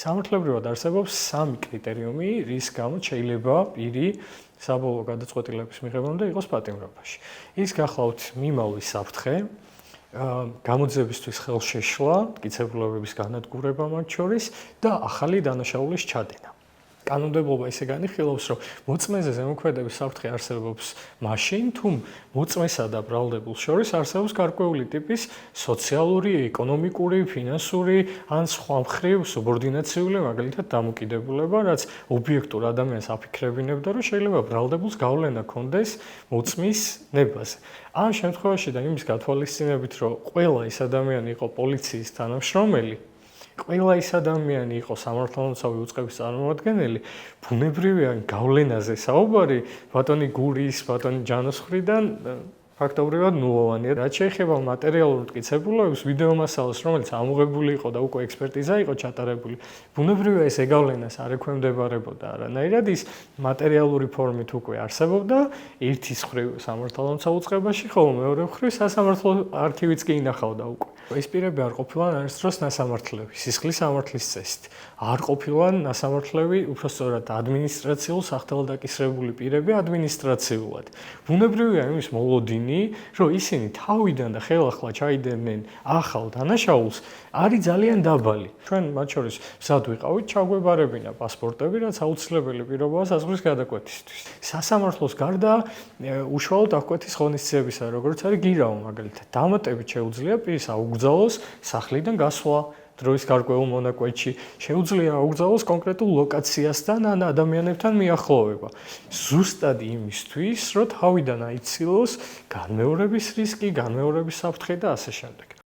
სამართლებრივად არსებობს 3 კრიტერიუმი, რის გამოც შეიძლება პირი საბოლოო გადაწყვეტილების მიღებამდე იყოს პატიმრობაში. ის გახლავთ მიმავლის საფრთხე, გამოძიებისთვის ხელშეშლა, მტკიცებულებების განადგურება მათ შორის და ახალი დანაშაულის ჩადენა. კანონმდებლობა ისე განიხილავს, რომ მოწმეზე ზემოქმედების საფრთხე არსებობს მაშინ, თუ მოწმესა და ბრალდებულს შორის არსებობს გარკვეული ტიპის სოციალური, ეკონომიკური, ფინანსური ან სხვა მხრივ სუბორდინაციული, მაგალითად დამოკიდებულება, რაც ობიექტურ ადამიანს აფიქრებინებდა, რომ შეიძლება ბრალდებულს გავლენა ჰქონდეს მოწმის ნებაზე. ამ შემთხვევაში და იმის გათვალისწინებით, რომ ყველა ეს ადამიანი იყო პოლიციის თანამშრომელი, ყველა ის ადამიანი იყო სამართალმცავი უწყების წარმომადგენელი, ბუნებრივია გავლენაზე საუბარი ბატონი გურის, ბატონი ჯანოს მხრიდან ფაქტობრივად ნულოვანია. რაც შეეხება მატერიალურ მტკიცებულებებს, ვიდეო მასალას, რომელიც ამოღებული იყო და უკვე ექსპერტიზა იყო ჩატარებული, ბუნებრივია ეს ეგავლენას არ ექვემდებარებოდა არანაირად, ის მატერიალური ფორმით უკვე არსებობდა, ერთის მხრივ სამართალმცავ უწყებაში, ხოლო მეორე მხრივ სასამართლო არქივიც კი ინახავდა უკვე. ეს პირები არ ყოფილან არის დროს ნასამართლები, სისხლის სამართლის წესით. არ ყოფილან ნასამართლები, უпростоრად ადმინისტრაციულ სახელდაკისრებული პირები ადმინისტრაციულად. ბუნებრივია იმის მოლოდინი, რომ ისინი თავიდან და ხელახლა ჩაიდენენ ახალ დანაშაულს, არის ძალიან დაბალი. ჩვენ მათ შორის მზად ვიყავით ჩაგვებარებინა პასპორტები, რაც აუცილებელი პირობაა საზღვრის გადაკვეთისთვის. სასამართლოს გარდა უშუალოდ აღკვეთის ღონისძიებისა, როგორც არის გირავ მაგალითად, დამატებით შეუძლია პირს აუგზავნოს სახლიდან გასვლა. დროის გარკვეულ მონაკვეთში შეუძლია აუგზავნოს კონკრეტულ ლოკაციასთან ან ადამიანებთან მიახლოვება. ზუსტად იმისთვის, რომ თავიდან აიცილოს განმეორების რისკი, განმეორების საფრთხე და ასე შემდეგ.